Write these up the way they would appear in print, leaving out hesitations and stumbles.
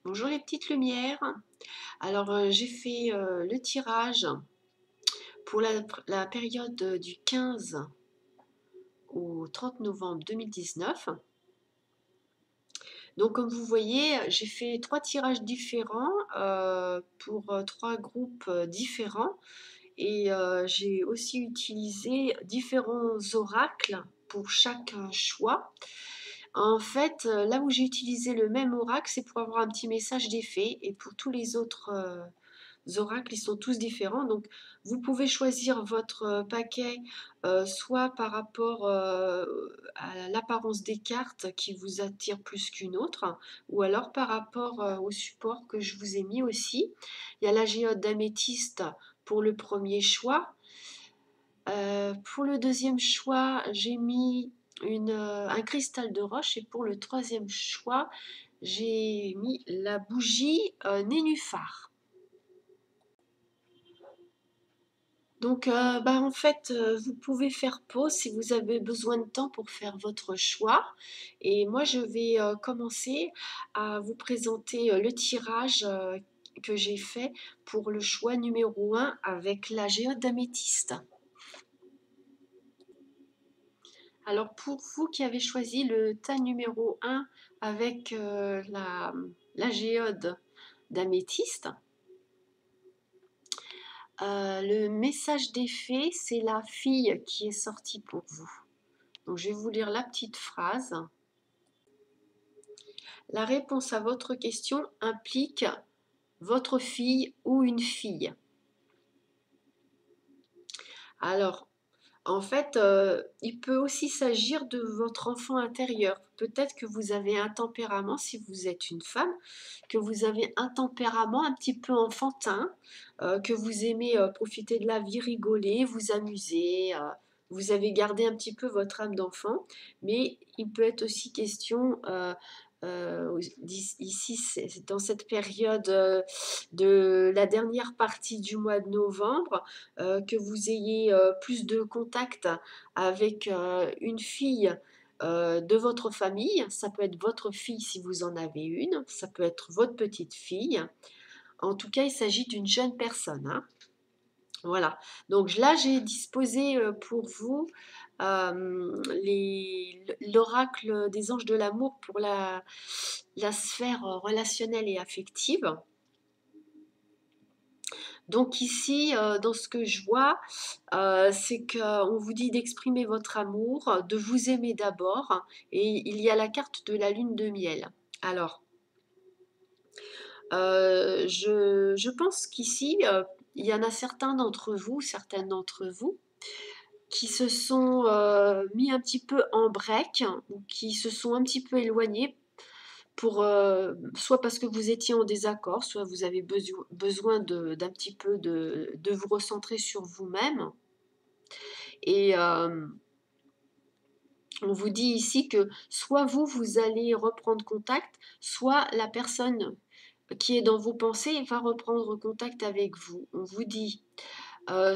Bonjour les petites lumières. Alors j'ai fait le tirage pour la période du 15 au 30 novembre 2019. Donc comme vous voyez, j'ai fait 3 tirages différents pour 3 groupes différents et j'ai aussi utilisé différents oracles pour chaque choix. En fait, là où j'ai utilisé le même oracle, c'est pour avoir un petit message d'effet et pour tous les autres oracles, ils sont tous différents. Donc, vous pouvez choisir votre paquet soit par rapport à l'apparence des cartes qui vous attire plus qu'une autre, ou alors par rapport au support que je vous ai mis aussi. Il y a la géode d'améthyste pour le premier choix. Pour le deuxième choix, j'ai mis un cristal de roche et pour le troisième choix, j'ai mis la bougie nénuphar. Donc, en fait, vous pouvez faire pause si vous avez besoin de temps pour faire votre choix. Et moi, je vais commencer à vous présenter le tirage que j'ai fait pour le choix numéro 1 avec la géode d'améthyste. Alors, pour vous qui avez choisi le tas numéro 1 avec la géode d'améthyste, le message d'effet, c'est la fille qui est sortie pour vous. Donc, je vais vous lire la petite phrase. La réponse à votre question implique votre fille ou une fille. Alors, en fait, il peut aussi s'agir de votre enfant intérieur. Peut-être que vous avez un tempérament, si vous êtes une femme, que vous avez un tempérament un petit peu enfantin, que vous aimez profiter de la vie, rigoler, vous amuser. Vous avez gardé un petit peu votre âme d'enfant, mais il peut être aussi question ici, c'est dans cette période de la dernière partie du mois de novembre, que vous ayez plus de contact avec une fille de votre famille. Ça peut être votre fille si vous en avez une, ça peut être votre petite fille. En tout cas, il s'agit d'une jeune personne, hein. Voilà, donc là j'ai disposé pour vous l'oracle des anges de l'amour pour la sphère relationnelle et affective. Donc ici, dans ce que je vois, c'est qu'on vous dit d'exprimer votre amour, de vous aimer d'abord, et il y a la carte de la lune de miel. Alors, je pense qu'ici, il y en a certaines d'entre vous, qui se sont mis un petit peu en break, ou qui se sont un petit peu éloignés pour soit parce que vous étiez en désaccord, soit vous avez besoin d'un petit peu de vous recentrer sur vous-même. Et on vous dit ici que soit vous allez reprendre contact, soit la personne qui est dans vos pensées va reprendre contact avec vous. On vous dit,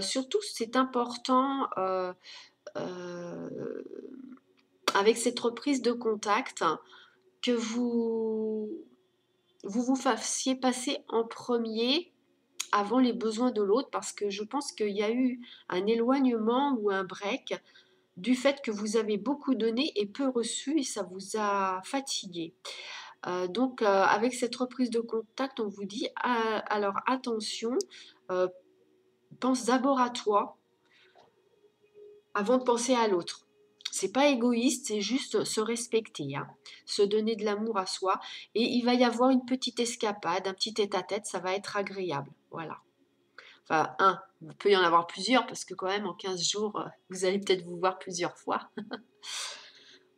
surtout c'est important euh, avec cette reprise de contact que vous fassiez passer en premier avant les besoins de l'autre, parce que je pense qu'il y a eu un éloignement ou un break du fait que vous avez beaucoup donné et peu reçu et ça vous a fatigué. Donc avec cette reprise de contact, on vous dit alors attention, euh, pense d'abord à toi avant de penser à l'autre. C'est pas égoïste, c'est juste se respecter, hein, se donner de l'amour à soi. Et il va y avoir une petite escapade, un petit tête-à-tête, ça va être agréable. Voilà. Enfin, il peut y en avoir plusieurs, parce que quand même, en 15 jours, vous allez peut-être vous voir plusieurs fois.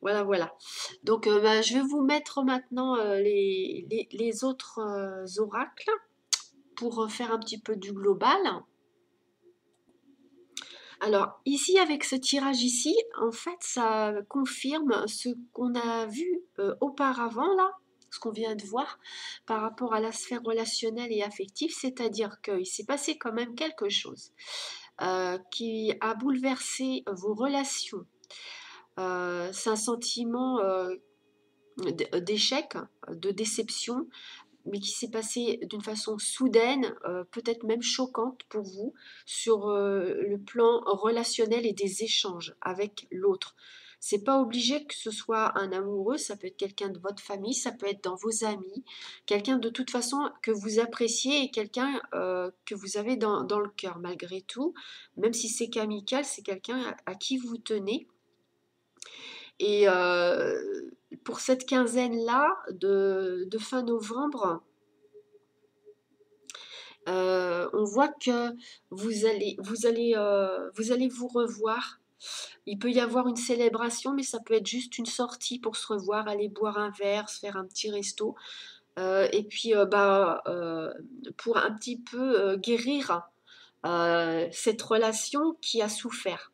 Voilà, voilà. Donc, je vais vous mettre maintenant les autres oracles pour faire un petit peu du global. Alors ici, avec ce tirage ici, en fait, ça confirme ce qu'on a vu auparavant là, ce qu'on vient de voir par rapport à la sphère relationnelle et affective, c'est-à-dire qu'il s'est passé quand même quelque chose qui a bouleversé vos relations. C'est un sentiment d'échec, de déception, mais qui s'est passée d'une façon soudaine, peut-être même choquante pour vous, sur le plan relationnel et des échanges avec l'autre. C'est pas obligé que ce soit un amoureux, ça peut être quelqu'un de votre famille, ça peut être dans vos amis, quelqu'un de toute façon que vous appréciez et quelqu'un que vous avez dans le cœur malgré tout, même si c'est qu'amical, c'est quelqu'un à qui vous tenez. Et pour cette quinzaine-là de fin novembre, on voit que vous allez vous revoir. Il peut y avoir une célébration, mais ça peut être juste une sortie pour se revoir, aller boire un verre, se faire un petit resto. Et puis, pour un petit peu guérir cette relation qui a souffert.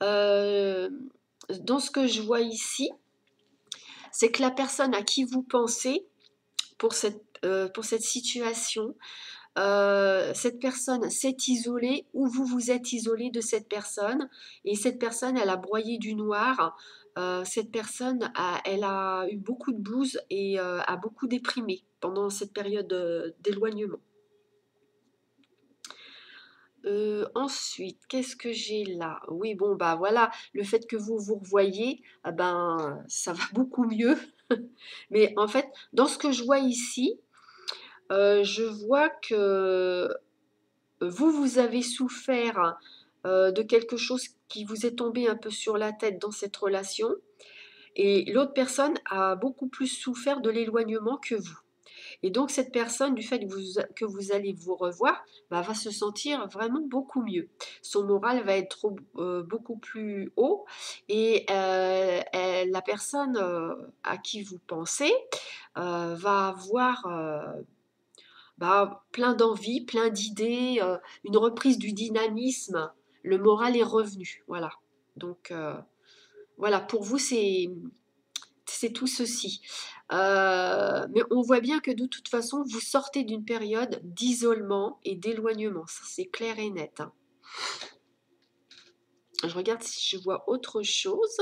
Euh, dans ce que je vois ici, c'est que la personne à qui vous pensez pour cette situation, cette personne s'est isolée ou vous vous êtes isolé de cette personne et cette personne, elle a broyé du noir. Cette personne, elle a eu beaucoup de blues et a beaucoup déprimé pendant cette période d'éloignement. Ensuite, qu'est-ce que j'ai là? Oui, bon, bah voilà, le fait que vous vous revoyez, ah ben, ça va beaucoup mieux. Mais en fait, dans ce que je vois ici, je vois que vous avez souffert de quelque chose qui vous est tombé un peu sur la tête dans cette relation, et l'autre personne a beaucoup plus souffert de l'éloignement que vous. Et donc cette personne, du fait que vous allez vous revoir, bah, va se sentir vraiment beaucoup mieux. Son moral va être beaucoup plus haut et la personne à qui vous pensez va avoir plein d'envie, plein d'idées, une reprise du dynamisme. Le moral est revenu. Voilà. Donc voilà, pour vous, c'est tout ceci. Mais on voit bien que de toute façon, vous sortez d'une période d'isolement et d'éloignement. Ça, c'est clair et net, hein. Je regarde si je vois autre chose.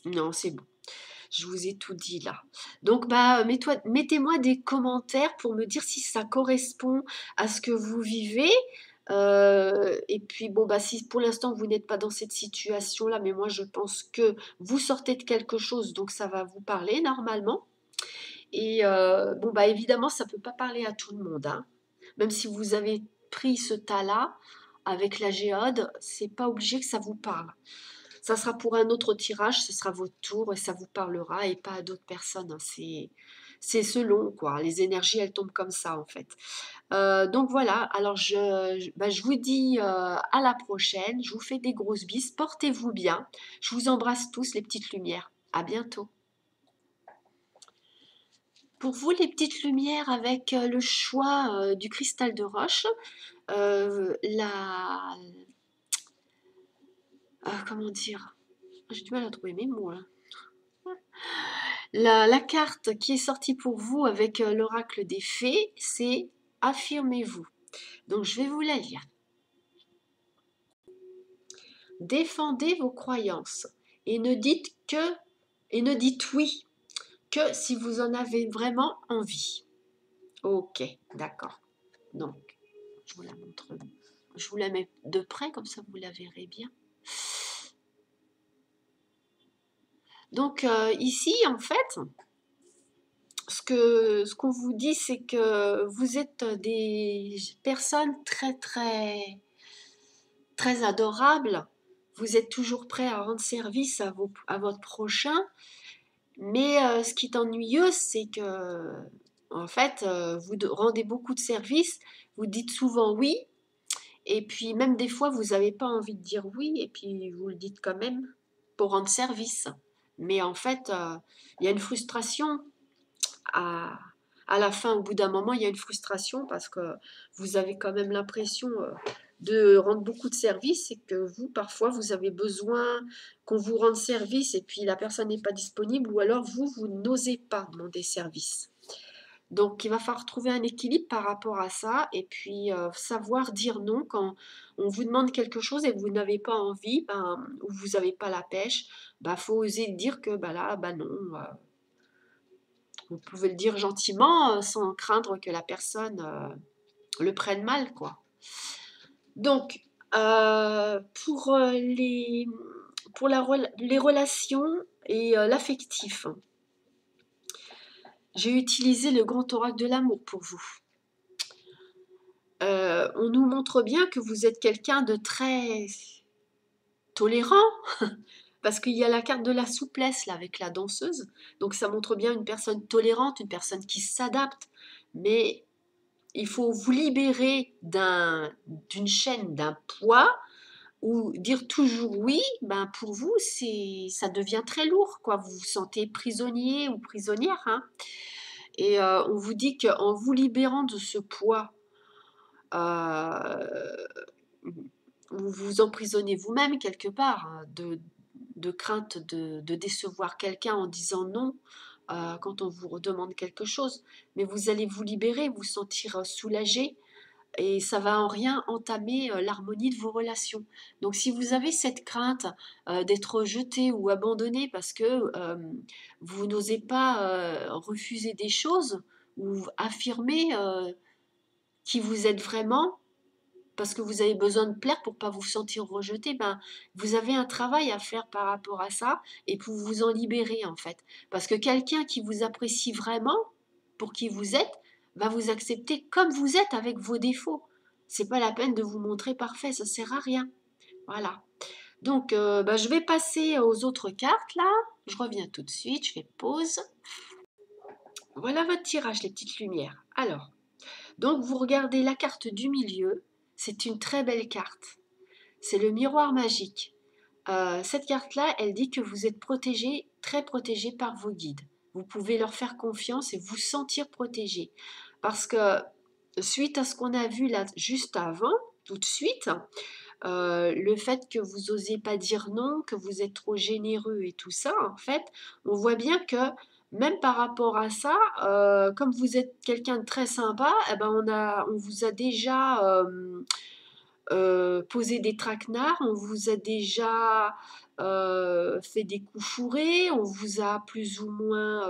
Non, c'est bon. Je vous ai tout dit là. Donc, bah, mettez-moi des commentaires pour me dire si ça correspond à ce que vous vivez. Et puis, bon, bah, si pour l'instant vous n'êtes pas dans cette situation-là, mais moi je pense que vous sortez de quelque chose, donc ça va vous parler normalement. Et bon, bah, évidemment, ça ne peut pas parler à tout le monde, hein. Même si vous avez pris ce tas-là avec la géode, c'est pas obligé que ça vous parle. Ça sera pour un autre tirage, ce sera votre tour et ça vous parlera et pas à d'autres personnes, hein. C'est selon, quoi. Les énergies, elles tombent comme ça, en fait. Donc voilà, alors je vous dis à la prochaine. Je vous fais des grosses bises. Portez-vous bien. Je vous embrasse tous, les petites lumières. À bientôt. Pour vous, les petites lumières avec le choix du cristal de roche, euh, la... comment dire? J'ai du mal à trouver mes mots là. La carte qui est sortie pour vous avec l'oracle des fées, c'est affirmez-vous. Donc je vais vous la lire. Défendez vos croyances et et ne dites oui que si vous en avez vraiment envie. Ok, d'accord. Donc, je vous la montre. Je vous la mets de près, comme ça vous la verrez bien. Donc ici, en fait, ce qu'on vous dit, c'est que vous êtes des personnes très adorables. Vous êtes toujours prêt à rendre service à votre prochain. Mais ce qui est ennuyeux, c'est que, en fait, vous rendez beaucoup de services, vous dites souvent oui, et puis même des fois, vous n'avez pas envie de dire oui, et puis vous le dites quand même pour rendre service. Mais en fait, il y a une frustration à, à la fin, au bout d'un moment, il y a une frustration parce que vous avez quand même l'impression de rendre beaucoup de services et que vous, parfois, vous avez besoin qu'on vous rende service et puis la personne n'est pas disponible ou alors vous n'osez pas demander service. Donc, il va falloir trouver un équilibre par rapport à ça et puis savoir dire non quand on vous demande quelque chose et que vous n'avez pas envie, ben, ou vous n'avez pas la pêche, bah, faut oser dire que bah là, bah non. Vous pouvez le dire gentiment sans craindre que la personne le prenne mal, quoi. Donc, pour les relations et l'affectif, j'ai utilisé le grand oracle de l'amour pour vous. On nous montre bien que vous êtes quelqu'un de très tolérant, parce qu'il y a la carte de la souplesse là avec la danseuse, donc ça montre bien une personne tolérante, une personne qui s'adapte, mais il faut vous libérer d'une chaîne, d'un poids, ou dire toujours oui, ben pour vous, ça devient très lourd, quoi. Vous vous sentez prisonnier ou prisonnière, hein. Et on vous dit qu'en vous libérant de ce poids, euh, vous vous emprisonnez vous-même quelque part, hein, de crainte de décevoir quelqu'un en disant non quand on vous redemande quelque chose. Mais vous allez vous libérer, vous sentir soulagé et ça va en rien entamer l'harmonie de vos relations. Donc si vous avez cette crainte d'être rejeté ou abandonné parce que vous n'osez pas refuser des choses ou affirmer qui vous êtes vraiment, parce que vous avez besoin de plaire pour pas vous sentir rejeté, ben, vous avez un travail à faire par rapport à ça et pour vous en libérer en fait. Parce que quelqu'un qui vous apprécie vraiment pour qui vous êtes va vous accepter comme vous êtes avec vos défauts. C'est pas la peine de vous montrer parfait, ça sert à rien. Voilà. Donc, ben, je vais passer aux autres cartes là. Je reviens tout de suite, je fais pause. Voilà votre tirage, les petites lumières. Alors, donc vous regardez la carte du milieu. C'est une très belle carte. C'est le miroir magique. Cette carte-là, elle dit que vous êtes protégé, très protégé par vos guides. Vous pouvez leur faire confiance et vous sentir protégé. Parce que suite à ce qu'on a vu là juste avant, tout de suite, le fait que vous osez pas dire non, que vous êtes trop généreux et tout ça, en fait, on voit bien que même par rapport à ça, comme vous êtes quelqu'un de très sympa, eh ben on vous a déjà posé des traquenards, on vous a déjà fait des coups fourrés, on vous a plus ou moins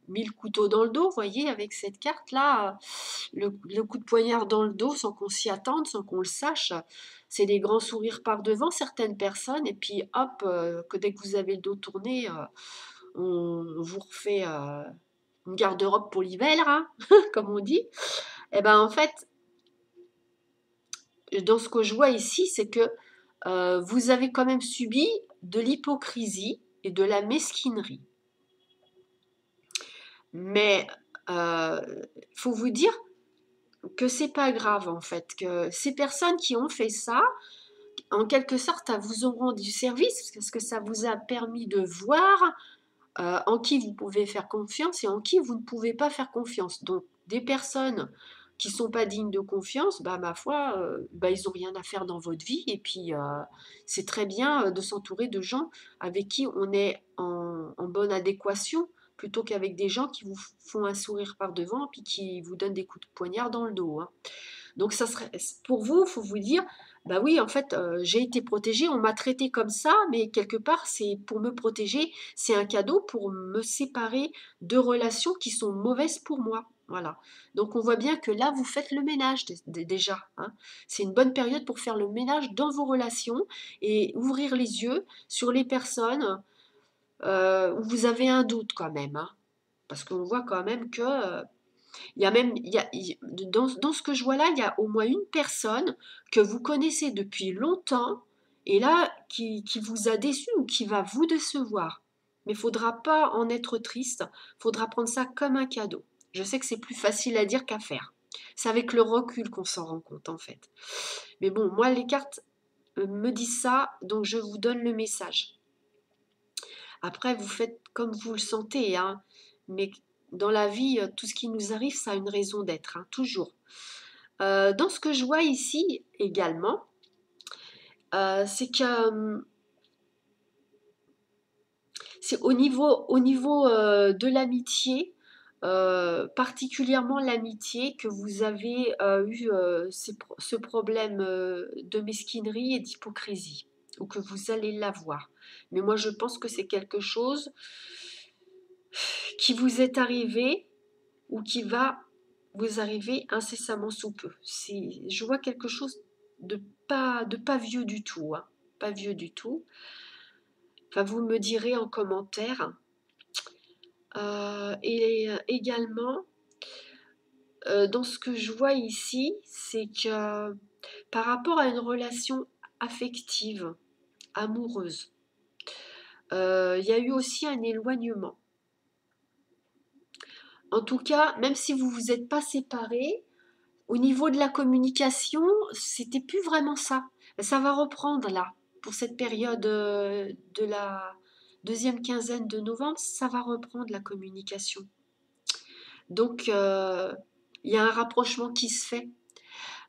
mis le couteau dans le dos, vous voyez, avec cette carte-là, le coup de poignard dans le dos sans qu'on s'y attende, sans qu'on le sache. C'est des grands sourires par devant certaines personnes, et puis hop, que dès que vous avez le dos tourné, on vous refait une garde-robe pour l'hiver, hein, comme on dit. Et ben en fait, dans ce que je vois ici, c'est que vous avez quand même subi de l'hypocrisie et de la mesquinerie. Mais faut vous dire que c'est pas grave en fait, que ces personnes qui ont fait ça, en quelque sorte, vous ont rendu service parce que ça vous a permis de voir en qui vous pouvez faire confiance et en qui vous ne pouvez pas faire confiance. Donc, des personnes qui sont pas dignes de confiance, bah, ma foi, bah, ils n'ont rien à faire dans votre vie. Et puis, c'est très bien de s'entourer de gens avec qui on est en bonne adéquation, plutôt qu'avec des gens qui vous font un sourire par devant, puis qui vous donnent des coups de poignard dans le dos, hein. Donc ça serait, pour vous, il faut vous dire, bah oui, en fait, j'ai été protégée, on m'a traité comme ça, mais quelque part, c'est pour me protéger, c'est un cadeau pour me séparer de relations qui sont mauvaises pour moi. Voilà. Donc on voit bien que là, vous faites le ménage déjà, hein. C'est une bonne période pour faire le ménage dans vos relations et ouvrir les yeux sur les personnes où vous avez un doute quand même, hein. Parce qu'on voit quand même que il y a même, dans ce que je vois là, il y a au moins une personne que vous connaissez depuis longtemps et là qui vous a déçu ou qui va vous décevoir. Mais il ne faudra pas en être triste, il faudra prendre ça comme un cadeau. Je sais que c'est plus facile à dire qu'à faire. C'est avec le recul qu'on s'en rend compte en fait. Mais bon, moi les cartes me disent ça, donc je vous donne le message. Après, vous faites comme vous le sentez, hein. Mais dans la vie, tout ce qui nous arrive, ça a une raison d'être, hein, toujours. Dans ce que je vois ici également, c'est que c'est au niveau de l'amitié, particulièrement l'amitié, que vous avez eu ce problème de mesquinerie et d'hypocrisie, ou que vous allez l'avoir. Mais moi, je pense que c'est quelque chose qui vous est arrivé ou qui va vous arriver incessamment sous peu. Je vois quelque chose de pas vieux du tout, hein, pas vieux du tout. Enfin, vous me direz en commentaire. Et également, dans ce que je vois ici, c'est que par rapport à une relation affective, amoureuse, il y a eu aussi un éloignement. En tout cas, même si vous vous êtes pas séparés, au niveau de la communication, c'était plus vraiment ça. Ça va reprendre là, pour cette période de la deuxième quinzaine de novembre, ça va reprendre la communication. Donc, il y a un rapprochement qui se fait.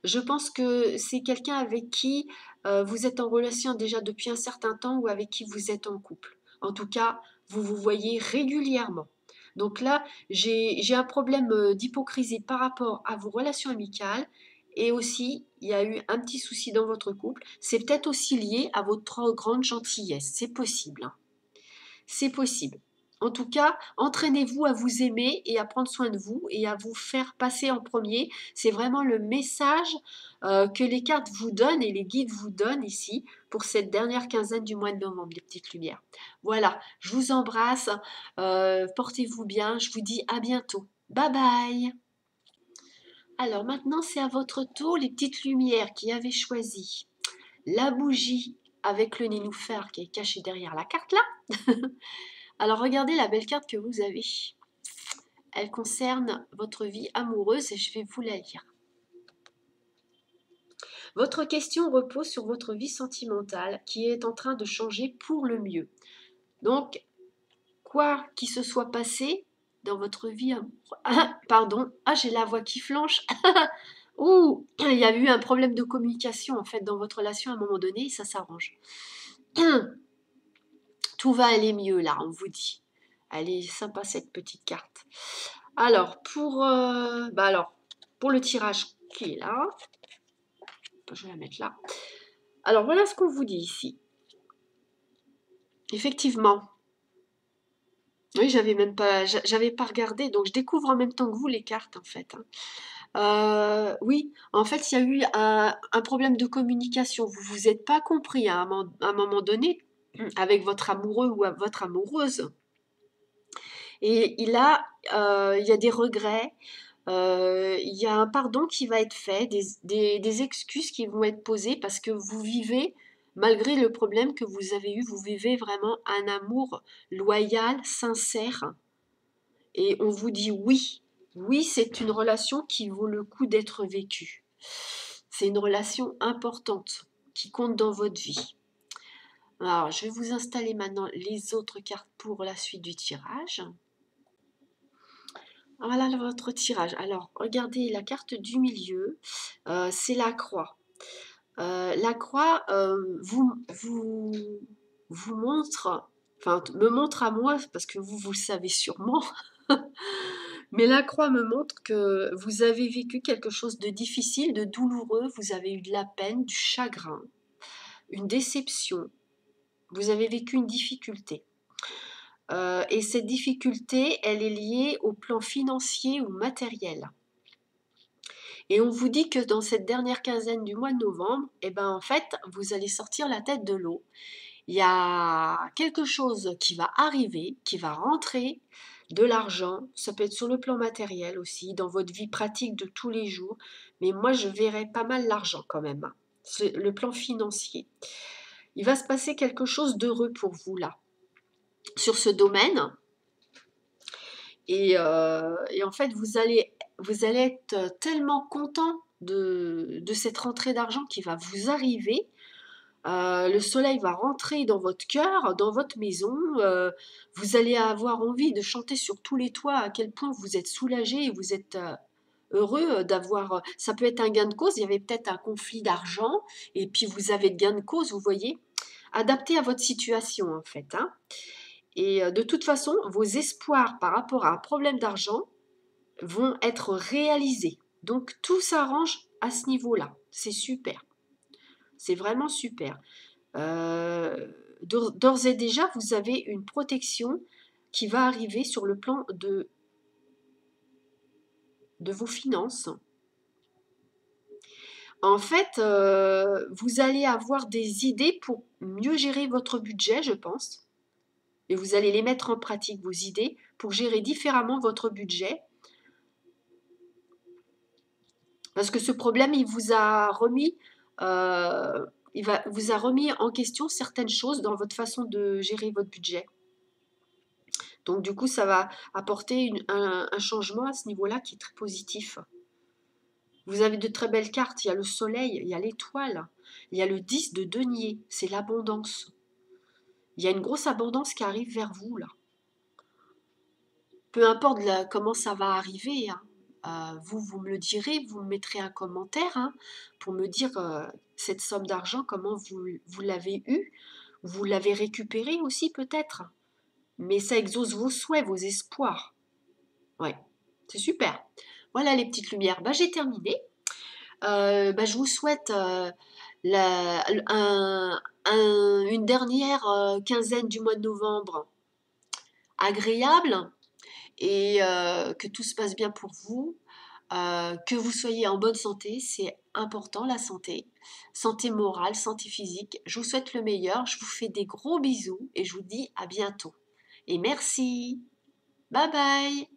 Je pense que c'est quelqu'un avec qui vous êtes en relation déjà depuis un certain temps ou avec qui vous êtes en couple. En tout cas, vous vous voyez régulièrement. Donc là, j'ai un problème d'hypocrisie par rapport à vos relations amicales et aussi, il y a eu un petit souci dans votre couple. C'est peut-être aussi lié à votre trop grande gentillesse. C'est possible, hein. C'est possible. En tout cas, entraînez-vous à vous aimer et à prendre soin de vous et à vous faire passer en premier. C'est vraiment le message que les cartes vous donnent et les guides vous donnent ici pour cette dernière quinzaine du mois de novembre, les petites lumières. Voilà, je vous embrasse, portez-vous bien, je vous dis à bientôt. Bye bye. Alors maintenant, c'est à votre tour, les petites lumières qui avaient choisi la bougie avec le nénuphar qui est caché derrière la carte là. Alors regardez la belle carte que vous avez. Elle concerne votre vie amoureuse et je vais vous la lire. Votre question repose sur votre vie sentimentale qui est en train de changer pour le mieux. Donc, quoi qu'il se soit passé dans votre vie amoureuse... Pardon, j'ai la voix qui flanche. Ouh, il y a eu un problème de communication en fait dans votre relation à un moment donné et ça s'arrange. Tout va aller mieux là, on vous dit. Elle est sympa cette petite carte. Alors, pour le tirage qui est là, je vais la mettre là. Alors, voilà ce qu'on vous dit ici. Effectivement. Oui, j'avais pas regardé, donc je découvre en même temps que vous les cartes, en fait, hein. Oui, en fait, il y a eu un problème de communication. Vous vous êtes pas compris à un moment donné avec votre amoureux ou votre amoureuse. Et il y a des regrets, il y a un pardon qui va être fait, des excuses qui vont être posées parce que vous vivez, malgré le problème que vous avez eu, vous vivez vraiment un amour loyal, sincère. Et on vous dit oui, oui, c'est une relation qui vaut le coup d'être vécue. C'est une relation importante qui compte dans votre vie. Alors, je vais vous installer maintenant les autres cartes pour la suite du tirage. Voilà votre tirage. Alors, regardez la carte du milieu, c'est la croix. La croix vous montre, enfin me montre à moi, parce que vous le savez sûrement, mais la croix me montre que vous avez vécu quelque chose de difficile, de douloureux, vous avez eu de la peine, du chagrin, une déception, vous avez vécu une difficulté. Et cette difficulté, elle est liée au plan financier ou matériel. Et on vous dit que dans cette dernière quinzaine du mois de novembre, eh ben en fait, vous allez sortir la tête de l'eau. Il y a quelque chose qui va arriver, qui va rentrer, de l'argent. Ça peut être sur le plan matériel aussi, dans votre vie pratique de tous les jours. Mais moi, je verrais pas mal l'argent quand même, hein. C'est le plan financier. Il va se passer quelque chose d'heureux pour vous là, sur ce domaine. Et en fait, vous allez être tellement content de cette rentrée d'argent qui va vous arriver. Le soleil va rentrer dans votre cœur, dans votre maison. Vous allez avoir envie de chanter sur tous les toits à quel point vous êtes soulagé et vous êtes heureux d'avoir... Ça peut être un gain de cause, il y avait peut-être un conflit d'argent et puis vous avez de gain de cause, vous voyez. Adapté à votre situation en fait, hein. Et de toute façon, vos espoirs par rapport à un problème d'argent, vont être réalisés. Donc tout s'arrange à ce niveau-là. C'est super. C'est vraiment super. D'ores et déjà, vous avez une protection qui va arriver sur le plan de vos finances. En fait, vous allez avoir des idées pour mieux gérer votre budget, je pense. Et vous allez les mettre en pratique, vos idées, pour gérer différemment votre budget. Parce que ce problème, il vous a remis, vous a remis en question certaines choses dans votre façon de gérer votre budget. Donc du coup, ça va apporter un changement à ce niveau-là qui est très positif. Vous avez de très belles cartes, il y a le soleil, il y a l'étoile, il y a le 10 de denier, c'est l'abondance. Il y a une grosse abondance qui arrive vers vous là. Peu importe comment ça va arriver, hein. Vous me le direz, vous me mettrez un commentaire, hein, pour me dire cette somme d'argent, comment vous l'avez eue, vous l'avez récupérée aussi peut-être. Mais ça exauce vos souhaits, vos espoirs. Ouais, c'est super. Voilà les petites lumières. Bah, j'ai terminé. Bah, je vous souhaite une dernière quinzaine du mois de novembre agréable et que tout se passe bien pour vous, que vous soyez en bonne santé, c'est important la santé, santé morale, santé physique. Je vous souhaite le meilleur, je vous fais des gros bisous et je vous dis à bientôt. Et merci. Bye bye.